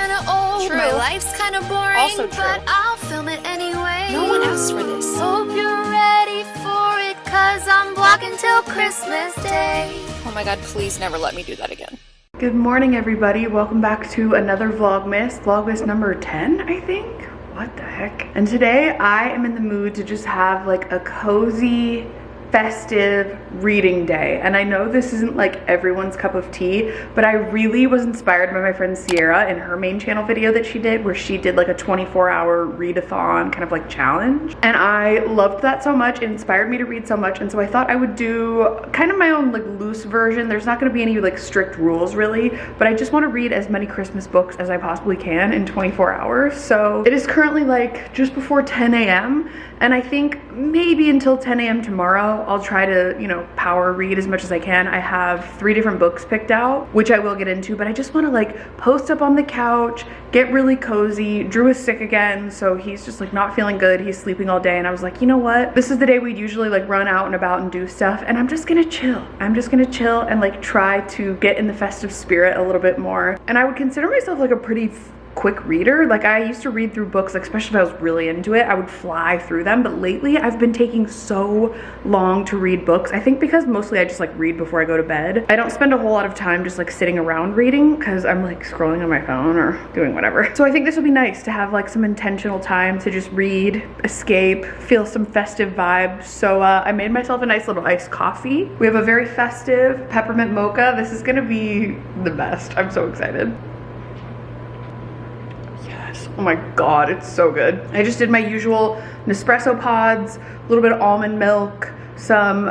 kinda old. True. My life's kinda boring. Also true. But I'll film it anyway. No one asked for this. Hope you're ready for it, cause I'm vlogging till Christmas Day. Oh my god, please never let me do that again. Good morning, everybody. Welcome back to another Vlogmas number 10, I think. What the heck? And today I am in the mood to just have like a cozy, festive reading day. And I know this isn't like everyone's cup of tea, but I really was inspired by my friend Sierra in her main channel video that she did, where she did like a 24-hour read-a-thon kind of like challenge. And I loved that so much. It inspired me to read so much. And so I thought I would do kind of my own like loose version. There's not going to be any like strict rules really, but I just want to read as many Christmas books as I possibly can in 24 hours. So it is currently like just before 10 a.m. and I think maybe until 10 a.m. tomorrow I'll try to, you know, power read as much as I can. I have 3 different books picked out, which I will get into, but I just want to like post up on the couch, get really cozy. Drew is sick again, so he's just like not feeling good. He's sleeping all day, and I was like, you know what? This is the day we'd usually like run out and about and do stuff, and I'm just gonna chill. I'm just gonna chill and like try to get in the festive spirit a little bit more. And I would consider myself like a pretty quick reader. Like I used to read through books, like especially if I was really into it, I would fly through them. But lately I've been taking so long to read books. I think because mostly I just like read before I go to bed. I don't spend a whole lot of time just like sitting around reading because I'm like scrolling on my phone or doing whatever. So I think this would be nice to have like some intentional time to just read, escape, feel some festive vibes. So I made myself a nice little iced coffee. We have a very festive peppermint mocha. This is gonna be the best. I'm so excited. Oh my god, it's so good. I just did my usual Nespresso pods, a little bit of almond milk, some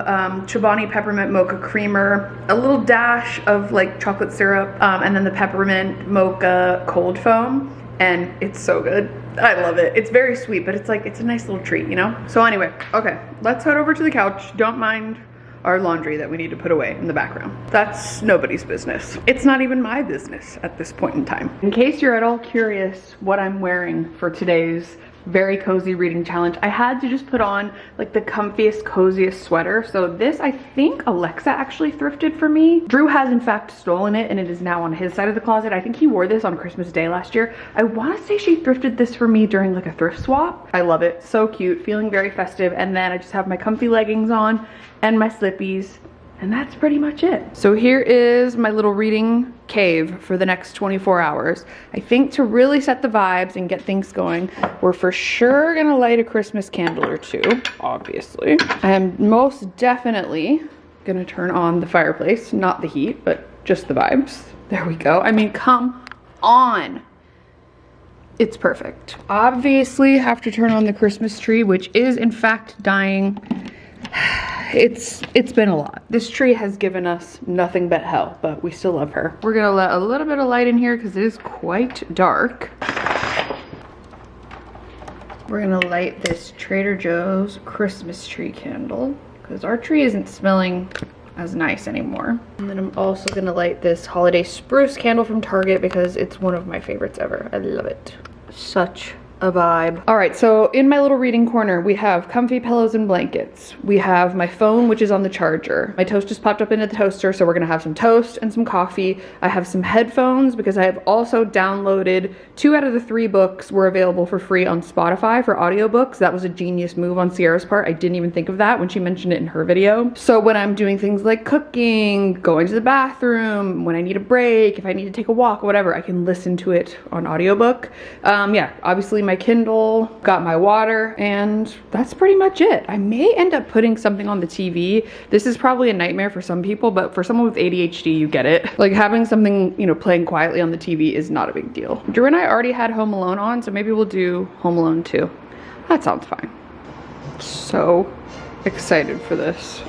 Chobani peppermint mocha creamer, a little dash of like chocolate syrup, and then the peppermint mocha cold foam, and it's so good. I love it. It's very sweet, but it's like, it's a nice little treat, you know? So anyway, okay, let's head over to the couch. Don't mind our laundry that we need to put away in the background. That's nobody's business. It's not even my business at this point in time. In case you're at all curious what I'm wearing for today's very cozy reading challenge, I had to just put on like the comfiest, coziest sweater. So this, I think Alexa actually thrifted for me. Drew has in fact stolen it and it is now on his side of the closet. I think he wore this on Christmas Day last year. I want to say she thrifted this for me during like a thrift swap. I love it. So cute, feeling very festive. And then I just have my comfy leggings on and my slippies, and that's pretty much it. So here is my little reading cave for the next 24 hours. I think to really set the vibes and get things going, we're for sure gonna light a Christmas candle or two, obviously. I am most definitely gonna turn on the fireplace, not the heat, but just the vibes. There we go. I mean, come on. It's perfect. Obviously have to turn on the Christmas tree, which is in fact dying. It's been a lot. This tree has given us nothing but hell, but we still love her. We're gonna let a little bit of light in here because it is quite dark. We're gonna light this Trader Joe's Christmas tree candle because our tree isn't smelling as nice anymore. And then I'm also gonna light this holiday spruce candle from Target because it's one of my favorites ever. I love it. Such a vibe. All right, so in my little reading corner, we have comfy pillows and blankets. We have my phone, which is on the charger. My toast just popped up into the toaster, so we're gonna have some toast and some coffee. I have some headphones because I have also downloaded 2 out of the 3 books were available for free on Spotify for audiobooks. That was a genius move on Sierra's part. I didn't even think of that when she mentioned it in her video. So when I'm doing things like cooking, going to the bathroom, when I need a break, if I need to take a walk, whatever, I can listen to it on audiobook. Yeah, obviously my Kindle, got my water, and that's pretty much it. I may end up putting something on the TV. This is probably a nightmare for some people, but for someone with ADHD, you get it. Like having something, you know, playing quietly on the TV is not a big deal. Drew and I already had Home Alone on, so maybe we'll do Home Alone 2. That sounds fine. So excited for this.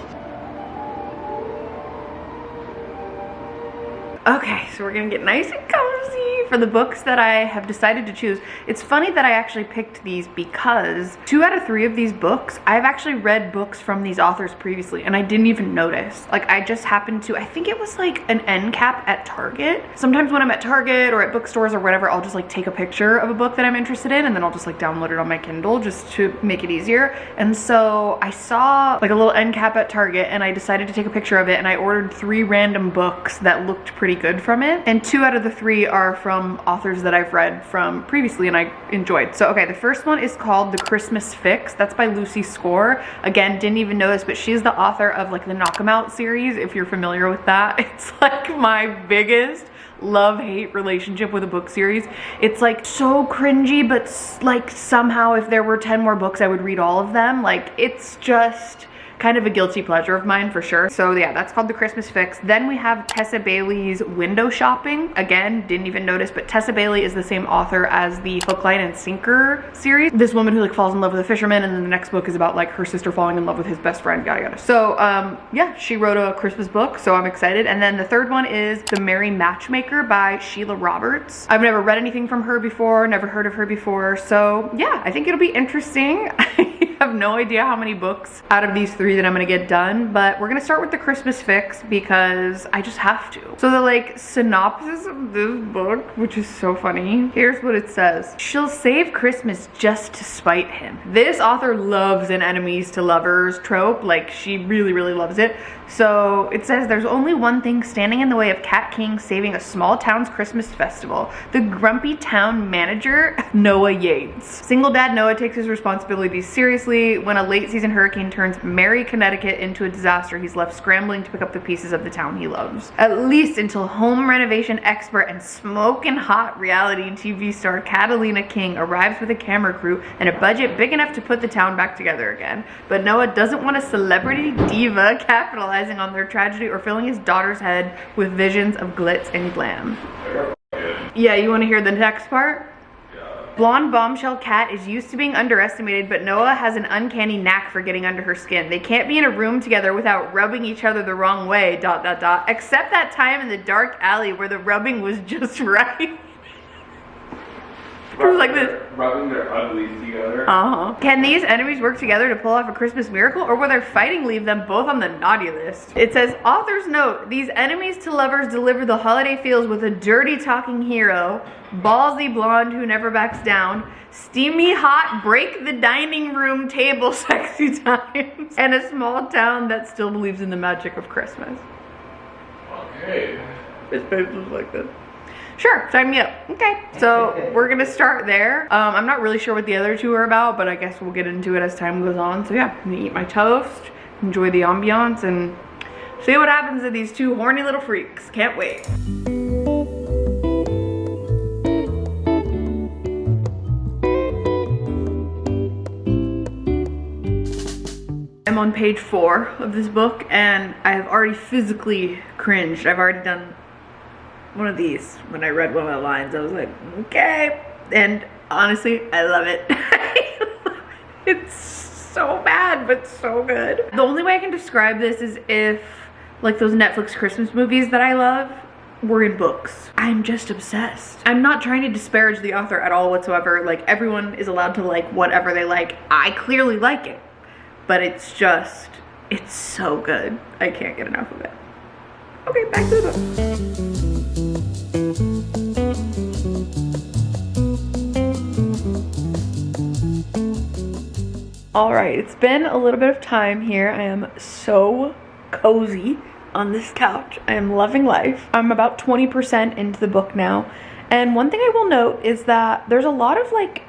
Okay, so we're gonna get nice and cozy for the books that I have decided to choose. It's funny that I actually picked these because 2 out of 3 of these books, I've actually read books from these authors previously and I didn't even notice. Like I just happened to, I think it was like an end cap at Target. Sometimes when I'm at Target or at bookstores or whatever, I'll just like take a picture of a book that I'm interested in and then I'll just like download it on my Kindle just to make it easier. And so I saw like a little end cap at Target and I decided to take a picture of it and I ordered 3 random books that looked pretty good from it. And 2 out of the 3 are from from authors that I've read from previously and I enjoyed. So okay, the first one is called The Christmas Fix. That's by Lucy Score. Again, didn't even know this, but she's the author of like the Knock 'em Out series, if you're familiar with that. It's like my biggest love-hate relationship with a book series. It's like so cringy, but like somehow if there were 10 more books I would read all of them. Like it's just kind of a guilty pleasure of mine for sure. So yeah, that's called The Christmas Fix. Then we have Tessa Bailey's Window Shopping. Again, didn't even notice, but Tessa Bailey is the same author as the Hook, Line, and Sinker series. This woman who like falls in love with a fisherman, and then the next book is about like her sister falling in love with his best friend, yada yada. So yeah, she wrote a Christmas book, so I'm excited. And then the third one is The Merry Matchmaker by Sheila Roberts. I've never read anything from her before, never heard of her before, so yeah, I think it'll be interesting. I have no idea how many books out of these three that I'm gonna get done, but we're gonna start with The Christmas Fix because I just have to. So the like synopsis of this book, which is so funny, here's what it says. She'll save Christmas just to spite him. This author loves an enemies to lovers trope. Like she really, really loves it. So it says there's only one thing standing in the way of Cat King saving a small town's Christmas festival. The grumpy town manager, Noah Yates. Single dad Noah takes his responsibilities seriously. When a late season hurricane turns merry Connecticut into a disaster, he's left scrambling to pick up the pieces of the town he loves. At least until home renovation expert and smoking hot reality TV star Catalina King arrives with a camera crew and a budget big enough to put the town back together again. But Noah doesn't want a celebrity diva capitalizing on their tragedy or filling his daughter's head with visions of glitz and glam. Yeah, you want to hear the next part? Blonde bombshell Kat is used to being underestimated, but Noah has an uncanny knack for getting under her skin. They can't be in a room together without rubbing each other the wrong way, ... except that time in the dark alley where the rubbing was just right. Like this. Rubbing their uglies together. Can these enemies work together to pull off a Christmas miracle, or will their fighting leave them both on the naughty list? It says, author's note, these enemies to lovers deliver the holiday feels with a dirty talking hero, ballsy blonde who never backs down, steamy hot break the dining room table sexy times, and a small town that still believes in the magic of Christmas. Okay. This page looks like this. Sure, sign me up. Okay, so we're gonna start there. I'm not really sure what the other two are about, but I guess we'll get into it as time goes on. So yeah, I'm gonna eat my toast, enjoy the ambiance, and see what happens to these two horny little freaks. Can't wait. I'm on page 4 of this book, and I have already physically cringed. I've already done one of these. When I read one of the lines, I was like, okay. And honestly, I love it. It's so bad, but so good. The only way I can describe this is if like those Netflix Christmas movies that I love were in books. I'm just obsessed. I'm not trying to disparage the author at all whatsoever. Like everyone is allowed to like whatever they like. I clearly like it, but it's just, it's so good. I can't get enough of it. Okay, back to the book. All right, it's been a little bit of time here. I am so cozy on this couch. I am loving life. I'm about 20% into the book now. And one thing I will note is that there's a lot of like,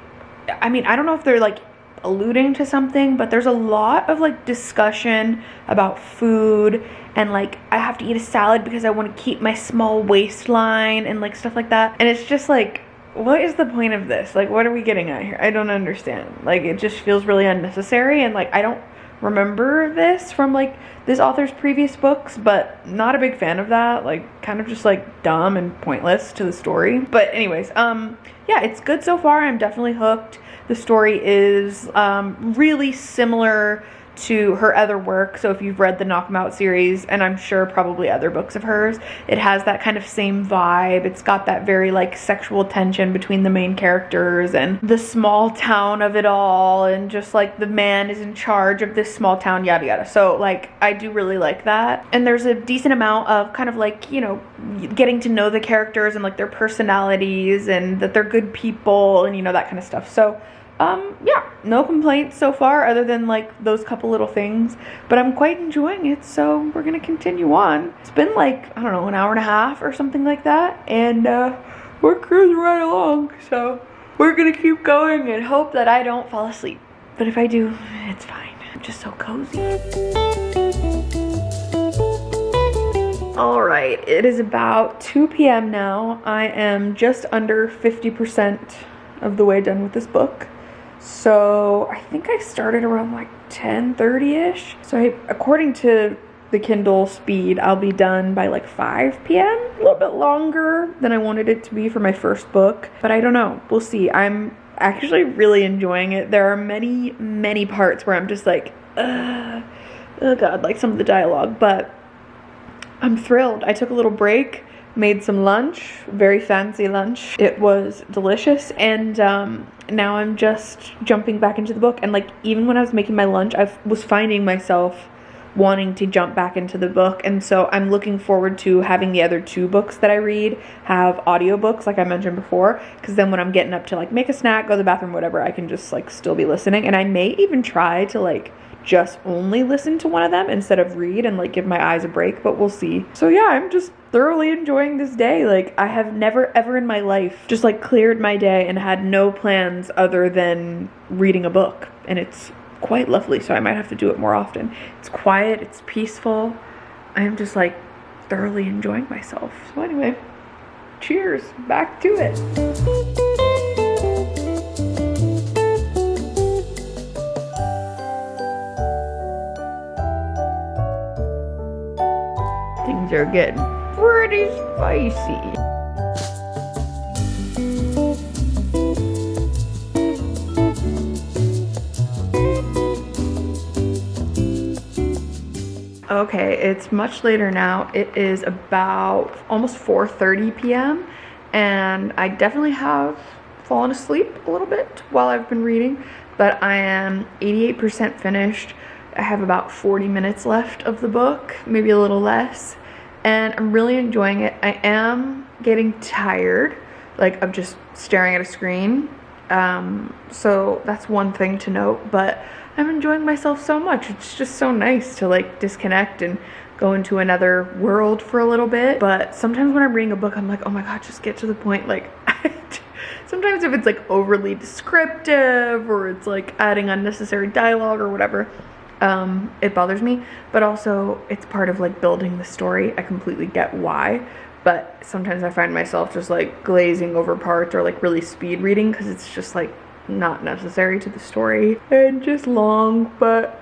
I mean, I don't know if they're like alluding to something, but there's a lot of like discussion about food and like I have to eat a salad because I want to keep my small waistline and like stuff like that. And it's just like, what is the point of this? Like, what are we getting at here? I don't understand. Like, it just feels really unnecessary, and like I don't remember this from like this author's previous books, but not a big fan of that. Like, kind of just like dumb and pointless to the story. But anyways, yeah, it's good so far. I'm definitely hooked. The story is really similar to her other work. So if you've read the Knock 'em Out series, and I'm sure probably other books of hers, it has that kind of same vibe. It's got that very like sexual tension between the main characters and the small town of it all, and just like the man is in charge of this small town, yada yada. So like I do really like that. And there's a decent amount of kind of like, you know, getting to know the characters and like their personalities and that they're good people and, you know, that kind of stuff. So yeah, no complaints so far other than like those couple little things, but I'm quite enjoying it, so we're gonna continue on. It's been like, I don't know, an hour and a half or something like that, and we're cruising right along. So we're gonna keep going and hope that I don't fall asleep. But if I do, it's fine. I'm just so cozy. All right, it is about 2 p.m. now. I am just under 50% of the way done with this book. So I think I started around like 10:30ish. So according to the Kindle speed, I'll be done by like 5 p.m. A little bit longer than I wanted it to be for my first book, but I don't know. We'll see. I'm actually really enjoying it. There are many parts where I'm just like, oh God, like some of the dialogue, but I'm thrilled. I took a little break, made some lunch, very fancy lunch. It was delicious, and now I'm just jumping back into the book. And like, even when I was making my lunch, I was finding myself wanting to jump back into the book, and so I'm looking forward to having the other 2 books that I read have audiobooks like I mentioned before, because then when I'm getting up to like make a snack, go to the bathroom, whatever, I can just like still be listening. And I may even try to like just only listen to one of them instead of read and like give my eyes a break, but we'll see. So yeah, I'm just thoroughly enjoying this day. Like, I have never ever in my life just like cleared my day and had no plans other than reading a book, and it's quite lovely. So I might have to do it more often. It's quiet, it's peaceful. I am just like thoroughly enjoying myself. So anyway, cheers, back to it. Things are getting pretty spicy. Okay, it's much later now. It is about almost 4:30 p.m. and I definitely have fallen asleep a little bit while I've been reading, but I am 88% finished. I have about 40 minutes left of the book, maybe a little less, and I'm really enjoying it. I am getting tired, like, of just staring at a screen, so that's one thing to note, but I'm enjoying myself so much. It's just so nice to like disconnect and go into another world for a little bit. But sometimes when I'm reading a book, I'm like, oh my God, just get to the point. Like, sometimes if it's like overly descriptive or it's like adding unnecessary dialogue or whatever, it bothers me. But also it's part of like building the story. I completely get why. But sometimes I find myself just like glazing over parts or like really speed reading because it's just like not necessary to the story and just long. But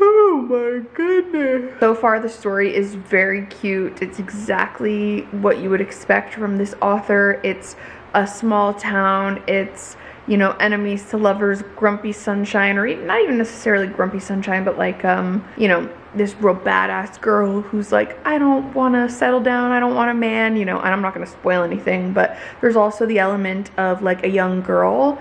oh my goodness, so far the story is very cute. It's exactly what you would expect from this author. It's a small town, it's, you know, enemies to lovers, grumpy sunshine, or not even necessarily grumpy sunshine, but like you know, this real badass girl who's like, I don't want to settle down, I don't want a man, you know. And I'm not going to spoil anything, but there's also the element of like a young girl.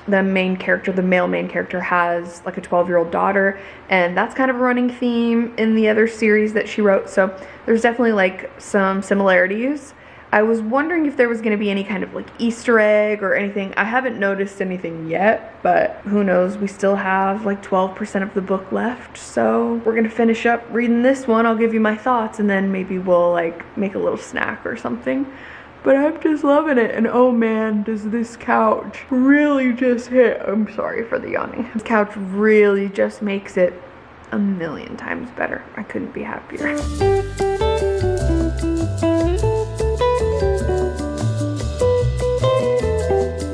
The main character, the male main character, has like a 12-year-old daughter, and that's kind of a running theme in the other series that she wrote. So there's definitely like some similarities. I was wondering if there was going to be any kind of like Easter egg or anything. I haven't noticed anything yet, but who knows. We still have like 12% of the book left, so we're gonna finish up reading this one. I'll give you my thoughts, and then maybe we'll like make a little snack or something. But I'm just loving it, and oh man, does this couch really just hit. I'm sorry for the yawning. This couch really just makes it a million times better. I couldn't be happier.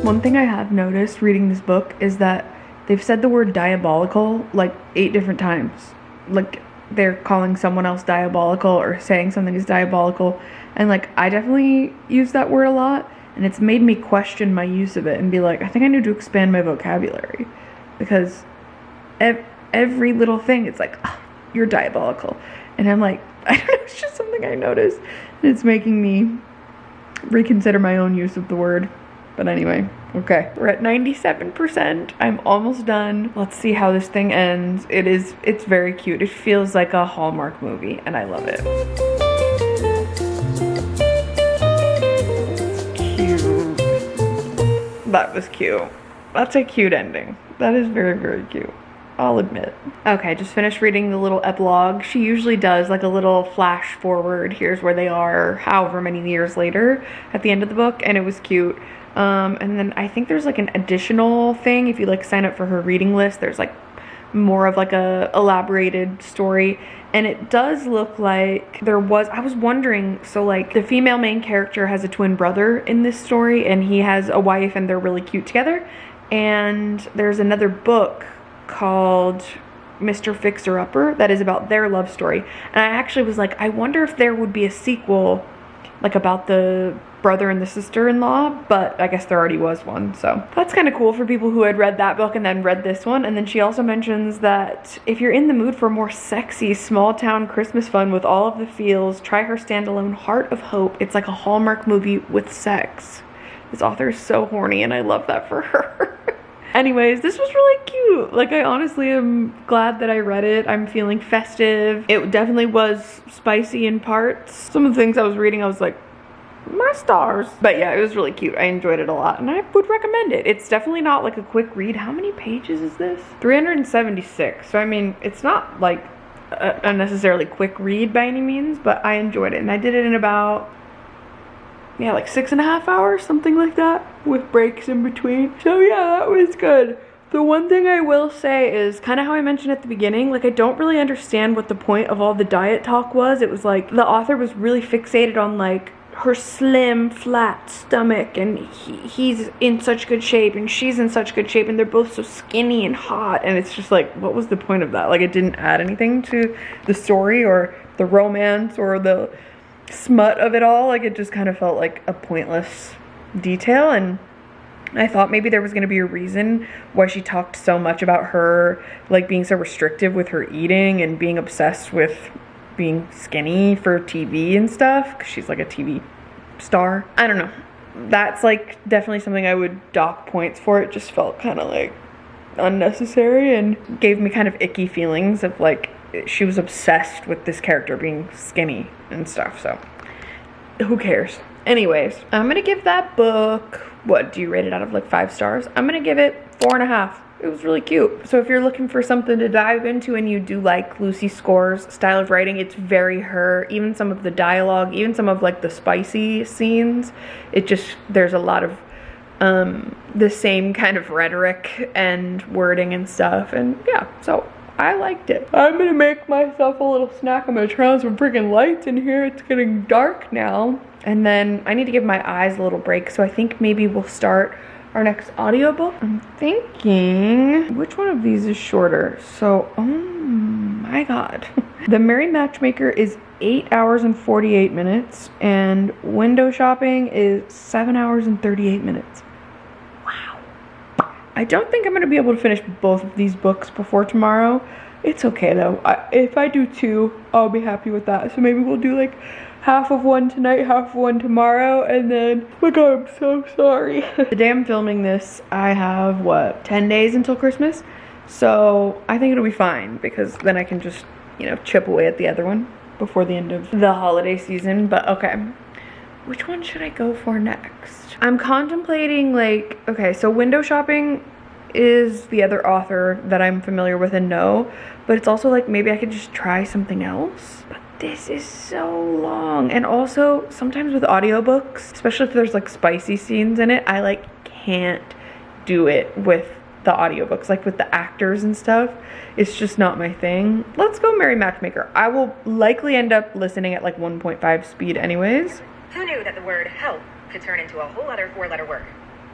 One thing I have noticed reading this book is that they've said the word diabolical like 8 different times. Like, they're calling someone else diabolical or saying something is diabolical. And like, I definitely use that word a lot, and it's made me question my use of it and be like, I think I need to expand my vocabulary, because every little thing, it's like, oh, you're diabolical. And I'm like, I don't know, it's just something I noticed, and it's making me reconsider my own use of the word. But anyway, okay, we're at 97%. I'm almost done. Let's see how this thing ends. It's very cute. It feels like a Hallmark movie, and I love it. Cute. That was cute. That's a cute ending. That is very, very cute. I'll admit. Okay, just finished reading the little epilogue. She usually does like a little flash forward. Here's where they are however many years later at the end of the book, and it was cute. And then I think there's like an additional thing if you like sign up for her reading list. There's like more of like a elaborated story, and it does look like I was wondering, so like the female main character has a twin brother in this story, and he has a wife, and they're really cute together. And there's another book called Mr. Fixer-Upper that is about their love story, and I actually was like, I wonder if there would be a sequel like about the brother and the sister-in-law, but I guess there already was one, so that's kind of cool for people who had read that book and then read this one. And then she also mentions that if you're in the mood for more sexy small-town Christmas fun with all of the feels, try her standalone Heart of Hope. It's like a Hallmark movie with sex. This author is so horny, and I love that for her. Anyways, this was really cute. Like, I honestly am glad that I read it. I'm feeling festive. It definitely was spicy in parts. Some of the things I was reading, I was like, my stars. But yeah, it was really cute. I enjoyed it a lot, and I would recommend it. It's definitely not like a quick read. How many pages is this? 376. So I mean, it's not like a necessarily quick read by any means, but I enjoyed it, and I did it in about, yeah, like 6.5 hours, something like that, with breaks in between. So yeah, that was good. The one thing I will say is kind of how I mentioned at the beginning, like I don't really understand what the point of all the diet talk was. It was like the author was really fixated on like her slim, flat stomach, and he's in such good shape and she's in such good shape, and they're both so skinny and hot, and it's just like, what was the point of that? Like, it didn't add anything to the story or the romance or the smut of it all. Like, it just kind of felt like a pointless detail, and I thought maybe there was going to be a reason why she talked so much about her like being so restrictive with her eating and being obsessed with being skinny for TV and stuff, because she's like a TV star. I don't know. That's like definitely something I would dock points for. It just felt kind of like unnecessary and gave me kind of icky feelings of like she was obsessed with this character being skinny and stuff, so who cares? Anyways, I'm gonna give that book, what do you rate it out of like 5 stars? I'm gonna give it 4.5. It was really cute. So if you're looking for something to dive into and you do like Lucy Score's style of writing, it's very her. Even some of the dialogue, even some of like the spicy scenes, it just, there's a lot of the same kind of rhetoric and wording and stuff, and yeah, so I liked it. I'm gonna make myself a little snack. I'm gonna turn on some freaking lights in here. It's getting dark now, and then I need to give my eyes a little break, so I think maybe we'll start our next audiobook. I'm thinking, which one of these is shorter? So, oh my god. The Merry Matchmaker is 8 hours and 48 minutes, and Window Shopping is 7 hours and 38 minutes. Wow. I don't think I'm going to be able to finish both of these books before tomorrow. It's okay though. If I do 2, I'll be happy with that. So maybe we'll do like half of one tonight, half of one tomorrow, and then, oh my god, I'm so sorry. The day I'm filming this, I have, what, 10 days until Christmas? So I think it'll be fine, because then I can just, you know, chip away at the other one before the end of the holiday season. But okay, which one should I go for next? I'm contemplating like, okay, so Window Shopping is the other author that I'm familiar with and know, but it's also like maybe I could just try something else. But this is so long, and also sometimes with audiobooks, especially if there's like spicy scenes in it, I like can't do it with the audiobooks, like with the actors and stuff. It's just not my thing. Let's go Merry Matchmaker. I will likely end up listening at like 1.5 speed anyways. Who knew that the word help could turn into a whole other 4-letter word?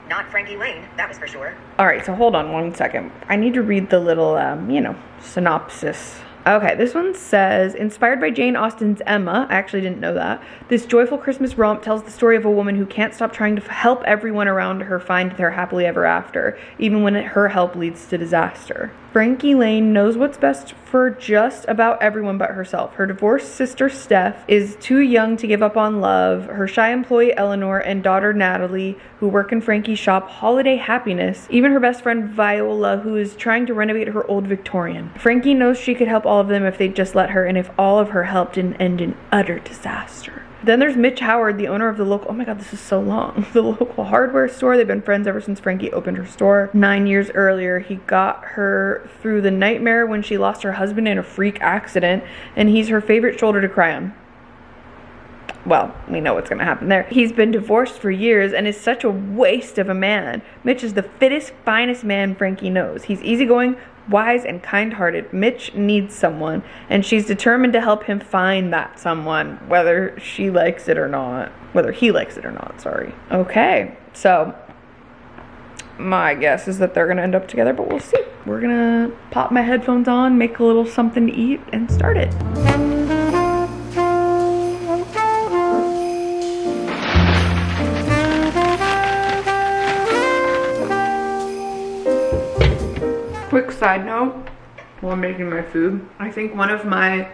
Not Frankie Lane, that was for sure. All right, so hold on one second. I need to read the little, you know, synopsis. Okay, this one says, inspired by Jane Austen's Emma, I actually didn't know that, this joyful Christmas romp tells the story of a woman who can't stop trying to help everyone around her find their happily ever after, even when her help leads to disaster. Frankie Lane knows what's best for just about everyone but herself. Her divorced sister Steph is too young to give up on love. Her shy employee Eleanor and daughter Natalie, who work in Frankie's shop Holiday Happiness. Even her best friend Viola, who is trying to renovate her old Victorian. Frankie knows she could help all of them if they'd just let her, and if all of her help didn't end in utter disaster. Then there's Mitch Howard, the owner of the local, oh my god, this is so long, the local hardware store. They've been friends ever since Frankie opened her store 9 years earlier. He got her through the nightmare when she lost her husband in a freak accident, and he's her favorite shoulder to cry on. Well, we know what's gonna happen there. He's been divorced for years and is such a waste of a man. Mitch is the fittest, finest man Frankie knows. He's easygoing, wise, and kind-hearted. Mitch needs someone, and she's determined to help him find that someone, whether she likes it or not. Whether he likes it or not, sorry. Okay, so my guess is that they're gonna end up together, but we'll see. We're gonna pop my headphones on, make a little something to eat, and start it. Quick side note, while I'm making my food, I think one of my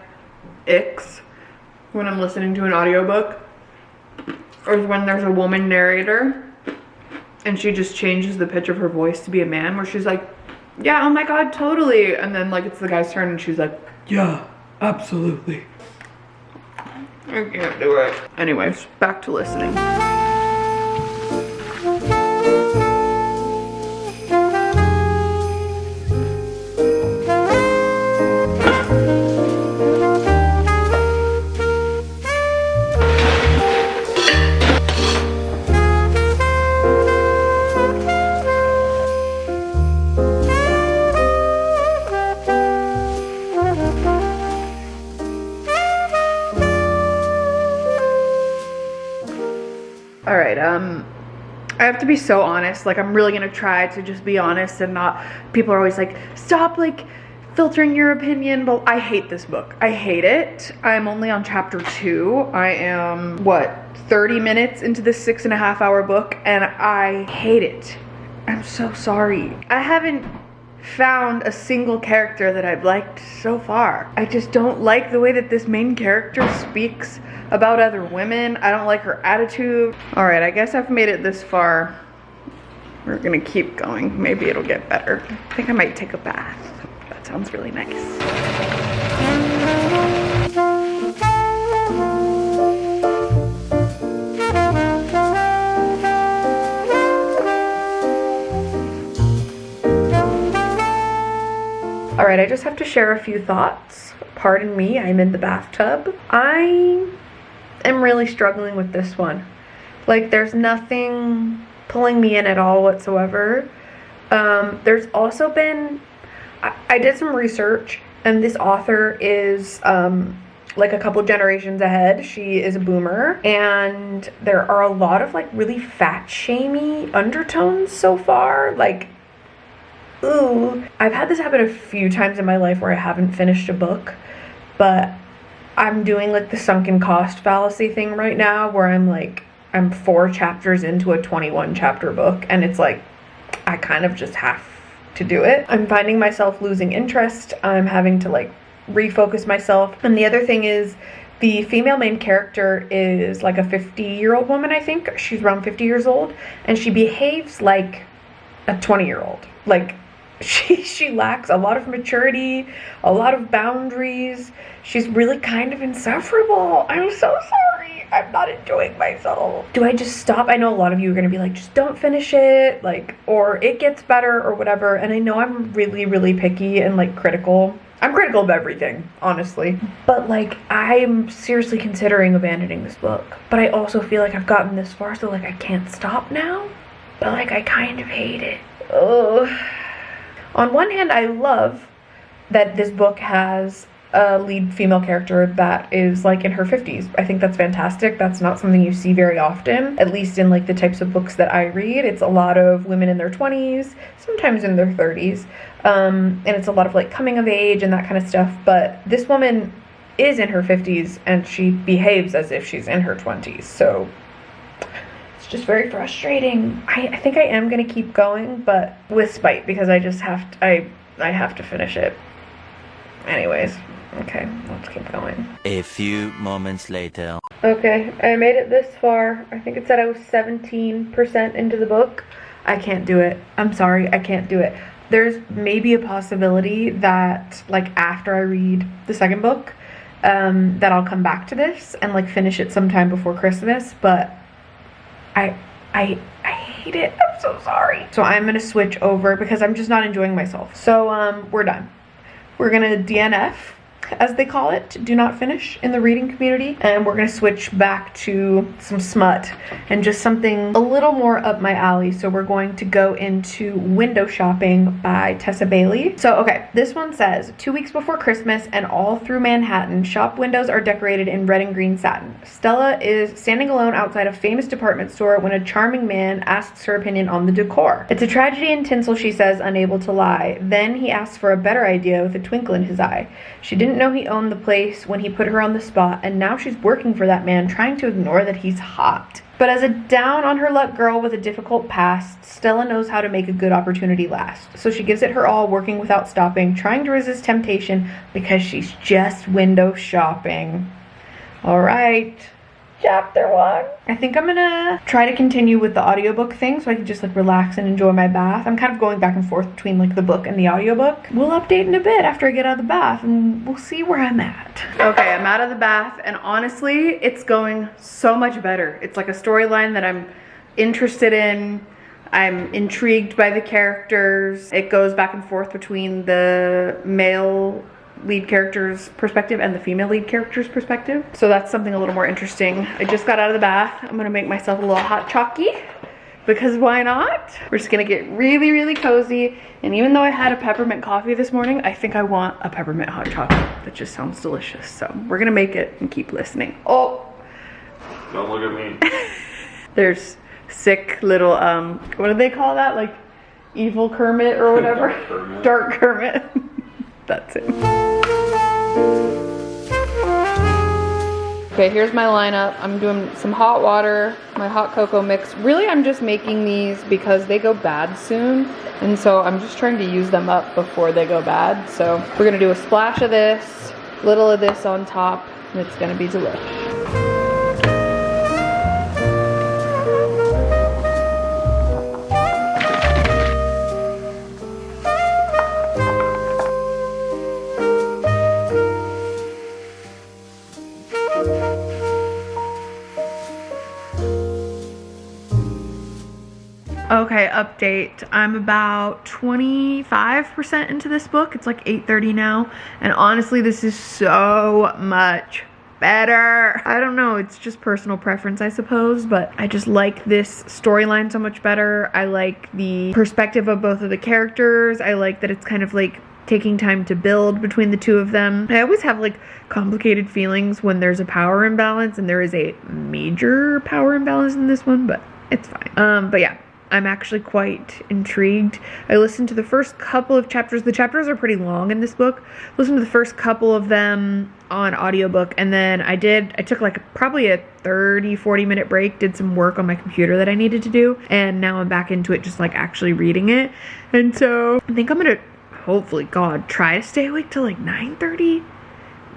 icks when I'm listening to an audiobook is when there's a woman narrator and she just changes the pitch of her voice to be a man, where she's like, yeah, oh my god, totally, and then like it's the guy's turn and she's like, yeah, absolutely. I can't do it. Anyways, back to listening. All right, I have to be so honest. Like, I'm really gonna try to just be honest and not, people are always like, stop like filtering your opinion, but I hate this book. I hate it. I'm only on chapter 2. I am, what, 30 minutes into this 6.5 hour book, and I hate it. I'm so sorry. I haven't found a single character that I've liked so far. I just don't like the way that this main character speaks about other women. I don't like her attitude. All right, I guess I've made it this far. We're gonna keep going. Maybe it'll get better. I think I might take a bath. That sounds really nice. All right, I just have to share a few thoughts. Pardon me, I'm in the bathtub. I am really struggling with this one. Like, there's nothing pulling me in at all whatsoever. There's also been, I did some research, and this author is like a couple generations ahead. She is a boomer, and there are a lot of like really fat-shamey undertones so far. Like, ooh, I've had this happen a few times in my life where I haven't finished a book, but I'm doing like the sunken cost fallacy thing right now, where I'm like, I'm 4 chapters into a 21 chapter book, and it's like, I kind of just have to do it. I'm finding myself losing interest. I'm having to like refocus myself. And the other thing is, the female main character is like a 50-year-old woman, I think. She's around 50 years old, and she behaves like a 20-year-old. Like, she lacks a lot of maturity, a lot of boundaries. She's really kind of insufferable. I'm so sorry. I'm not enjoying myself. Do I just stop? I know a lot of you are going to be like, just don't finish it, like, or it gets better or whatever. And I know I'm really, really picky and like critical. I'm critical of everything, honestly. But like, I'm seriously considering abandoning this book. But I also feel like I've gotten this far, so like I can't stop now. But like, I kind of hate it. Oh. On one hand, I love that this book has a lead female character that is like in her 50s. I think that's fantastic. That's not something you see very often, at least in like the types of books that I read. It's a lot of women in their 20s, sometimes in their 30s, and it's a lot of like coming of age and that kind of stuff. But this woman is in her 50s and she behaves as if she's in her 20s. So it's just very frustrating. I think I am going to keep going, but with spite, because I just have to, I have to finish it. Anyways, okay, let's keep going. A few moments later. Okay, I made it this far. I think it said I was 17% into the book. I can't do it. I'm sorry, I can't do it. There's maybe a possibility that like after I read the second book that I'll come back to this and like finish it sometime before Christmas, but I hate it. I'm so sorry. So I'm gonna switch over because I'm just not enjoying myself. So we're done. We're gonna DNF, as they call it, do not finish in the reading community, and we're gonna switch back to some smut and just something a little more up my alley. So we're going to go into Window Shopping by Tessa Bailey. So okay, this one says 2 weeks before Christmas and all through Manhattan, shop windows are decorated in red and green satin. Stella is standing alone outside a famous department store when a charming man asks her opinion on the decor. It's a tragedy and tinsel, she says, unable to lie. Then he asks for a better idea with a twinkle in his eye. She didn't know he owned the place when he put her on the spot, and now she's working for that man, trying to ignore that he's hot. But as a down on her luck girl with a difficult past, Stella knows how to make a good opportunity last. So she gives it her all, working without stopping, trying to resist temptation because she's just window shopping. All right. Chapter 1. I think I'm gonna try to continue with the audiobook thing so I can just like relax and enjoy my bath. I'm kind of going back and forth between like the book and the audiobook. We'll update in a bit after I get out of the bath and we'll see where I'm at. Okay, I'm out of the bath and honestly, it's going so much better. It's like a storyline that I'm interested in. I'm intrigued by the characters. It goes back and forth between the male lead character's perspective and the female lead character's perspective. So that's something a little more interesting. I just got out of the bath. I'm gonna make myself a little hot chalky because why not? We're just gonna get really, really cozy. And even though I had a peppermint coffee this morning, I think I want a peppermint hot chocolate. That just sounds delicious. So we're gonna make it and keep listening. Oh, Don't look at me. there's sick little, what do they call that? Like evil Kermit or whatever? Dark Kermit. Dark Kermit. That's it. Okay, here's my lineup. I'm doing some hot water, my hot cocoa mix. Really, I'm just making these because they go bad soon. And so I'm just trying to use them up before they go bad. So we're gonna do a splash of this, little of this on top, and it's gonna be delicious. Okay, update. I'm about 25% into this book. It's like 8:30 now. And honestly, this is so much better. I don't know, it's just personal preference, I suppose, but I just like this storyline so much better. I like the perspective of both of the characters. I like that it's kind of like taking time to build between the two of them. I always have like complicated feelings when there's a power imbalance, and there is a major power imbalance in this one, but it's fine. But yeah, I'm actually quite intrigued. I listened to the first couple of chapters. The chapters are pretty long in this book. Listened to the first couple of them on audiobook, and then I took like probably a 30-40 minute break, did some work on my computer that I needed to do, and now I'm back into it just like actually reading it. And so I think I'm gonna, hopefully, God, try to stay awake till like 9:30.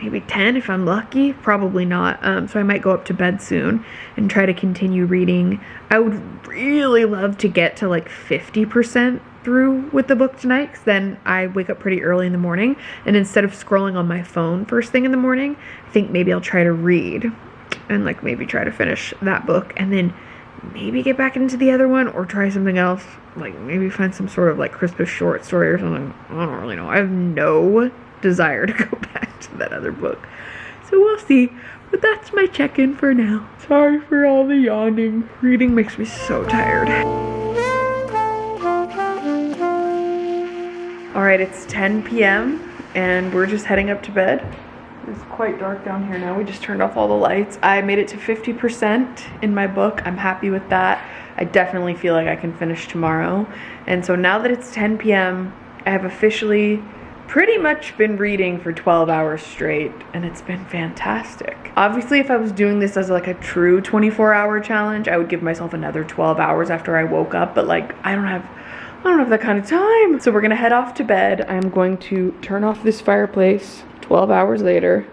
Maybe 10 if I'm lucky. Probably not. So I might go up to bed soon and try to continue reading. I would really love to get to like 50% through with the book tonight, because then I wake up pretty early in the morning, and instead of scrolling on my phone first thing in the morning, I think maybe I'll try to read and like maybe try to finish that book and then maybe get back into the other one, or try something else, like maybe find some sort of like Christmas short story or something. I don't really know. I have no desire to go back to that other book, so we'll see. But that's my check-in for now. Sorry for all the yawning. Reading makes me so tired. Alright, it's 10 p.m. and we're just heading up to bed. It's quite dark down here now. We just turned off all the lights. I made it to 50% in my book. I'm happy with that. I definitely feel like I can finish tomorrow. And so now that it's 10 p.m., I have officially pretty much been reading for 12 hours straight, and it's been fantastic. Obviously, if I was doing this as like a true 24-hour challenge, I would give myself another 12 hours after I woke up, but like I don't have that kind of time. So we're gonna head off to bed. I'm going to turn off this fireplace 12 hours later.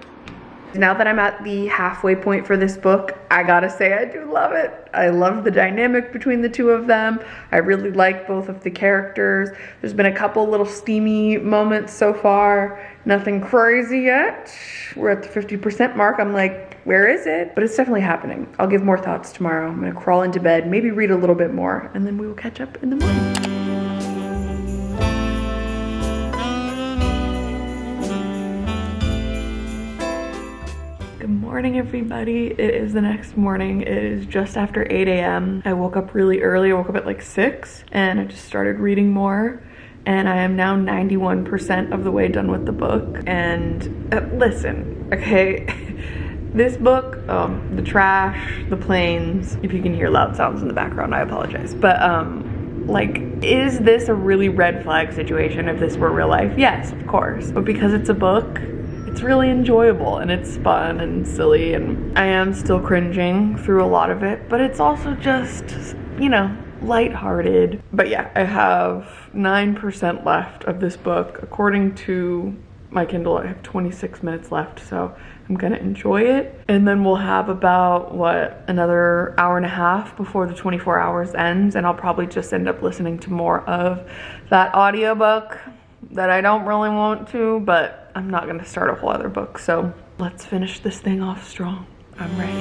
Now that I'm at the halfway point for this book, I gotta say I do love it. I love the dynamic between the two of them. I really like both of the characters. There's been a couple little steamy moments so far. Nothing crazy yet. We're at the 50% mark. I'm like, where is it? But it's definitely happening. I'll give more thoughts tomorrow. I'm gonna crawl into bed, maybe read a little bit more, and then we will catch up in the morning. Good morning, everybody. It is the next morning. It is just after 8 a.m. I woke up really early. I woke up at like 6 and I just started reading more. And I am now 91% of the way done with the book. And listen, okay, this book, the trash, the planes, if you can hear loud sounds in the background, I apologize. But like, is this a really red flag situation if this were real life? Yes, of course. But because it's a book, it's really enjoyable and it's fun and silly, and I am still cringing through a lot of it, but it's also just, you know, lighthearted. But yeah, I have 9% left of this book. According to my Kindle, I have 26 minutes left, so I'm gonna enjoy it. And then we'll have about, what, another hour and a half before the 24 hours ends, and I'll probably just end up listening to more of that audiobook that I don't really want to, but I'm not gonna start a whole other book. So let's finish this thing off strong. I'm ready.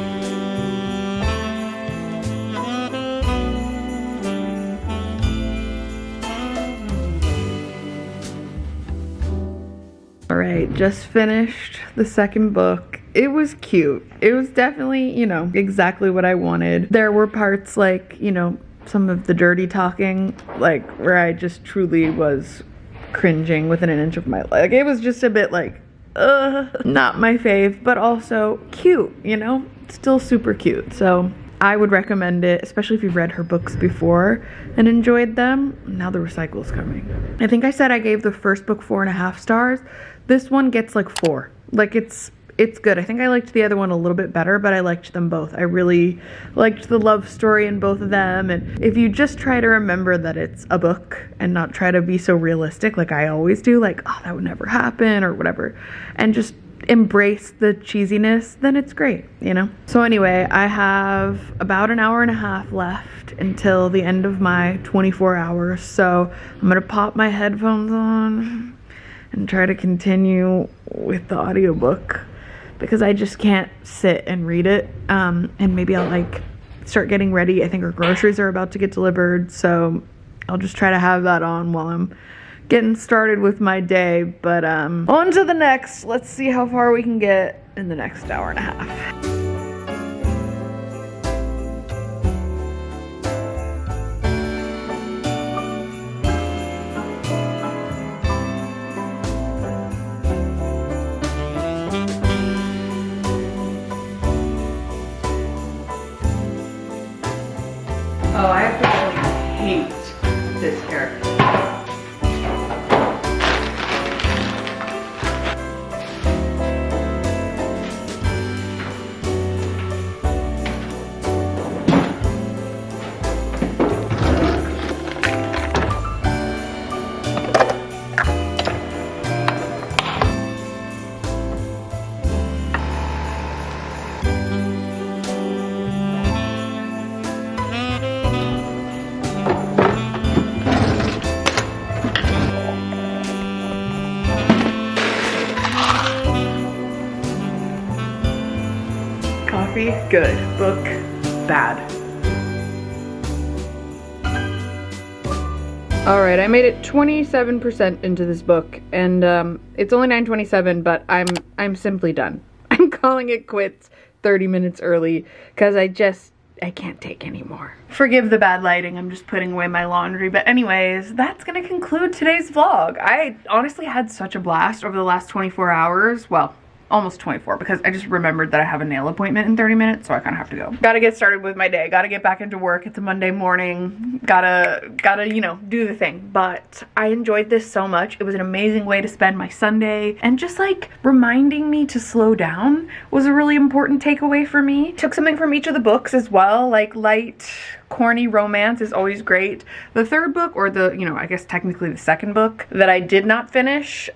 All right, just finished the second book. It was cute. It was definitely, you know, exactly what I wanted. There were parts like, you know, some of the dirty talking, like where I just truly was cringing within an inch of my life. Like, it was just a bit like, not my fave, but also cute, you know? Still super cute. So I would recommend it, especially if you've read her books before and enjoyed them. Now the recycle's coming. I think I said I gave the first book 4.5 stars. This one gets like 4. Like, it's good. I think I liked the other one a little bit better, but I liked them both. I really liked the love story in both of them. And if you just try to remember that it's a book and not try to be so realistic like I always do, like, oh, that would never happen or whatever, and just embrace the cheesiness, then it's great, you know? So anyway, I have about an hour and a half left until the end of my 24 hours. So I'm gonna pop my headphones on and try to continue with the audiobook, because I just can't sit and read it. And maybe I'll like start getting ready. I think our groceries are about to get delivered, so I'll just try to have that on while I'm getting started with my day. But on to the next. Let's see how far we can get in the next hour and a half. Oh, I absolutely hate this character. Coffee, good. Book, bad. All right, I made it 27% into this book, and it's only 9:27, but I'm simply done. I'm calling it quits 30 minutes early because I can't take any more. Forgive the bad lighting, I'm just putting away my laundry. But anyways, that's gonna conclude today's vlog. I honestly had such a blast over the last 24 hours. Well, almost 24, because I just remembered that I have a nail appointment in 30 minutes, so I kind of have to go. Gotta get started with my day. Gotta get back into work. It's a Monday morning. Gotta, you know, do the thing. But I enjoyed this so much. It was an amazing way to spend my Sunday, and just like reminding me to slow down was a really important takeaway for me. Took something from each of the books as well, like light, corny romance is always great. The third book, or the, you know, I guess technically the second book that I did not finish,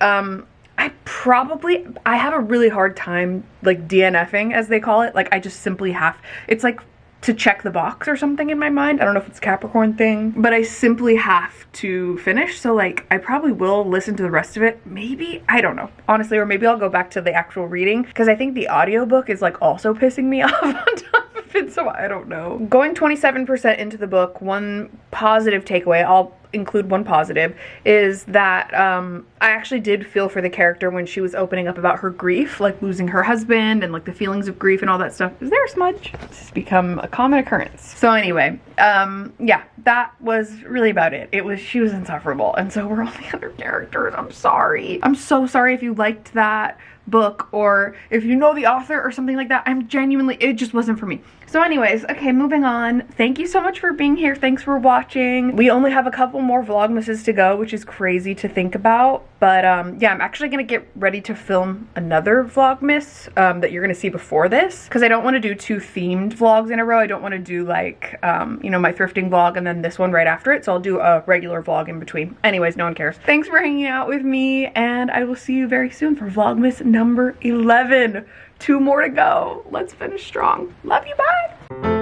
I probably, I have a really hard time like DNFing, as they call it. Like I just simply have, it's like to check the box or something in my mind. I don't know if it's a Capricorn thing, but I simply have to finish. So like I probably will listen to the rest of it. Maybe, I don't know, honestly, or maybe I'll go back to the actual reading, because I think the audiobook is like also pissing me off on top of it, so I don't know. Going 27% into the book, one positive takeaway, I'll include one positive, is that I actually did feel for the character when she was opening up about her grief, like losing her husband and like the feelings of grief and all that stuff. Is there a smudge? This has become a common occurrence. So anyway, yeah, that was really about it. She was insufferable, and so were all the other characters. I'm sorry. I'm so sorry if you liked that book, or if you know the author or something like that. I'm genuinely, it just wasn't for me. So anyways, okay, moving on. Thank you so much for being here. Thanks for watching. We only have a couple more Vlogmases to go, which is crazy to think about. But yeah, I'm actually gonna get ready to film another Vlogmas that you're gonna see before this, because I don't want to do 2 themed vlogs in a row. I don't want to do like, you know, my thrifting vlog and then this one right after it. So I'll do a regular vlog in between. Anyways, no one cares. Thanks for hanging out with me, and I will see you very soon for Vlogmas number 11. 2 more to go. Let's finish strong. Love you, bye.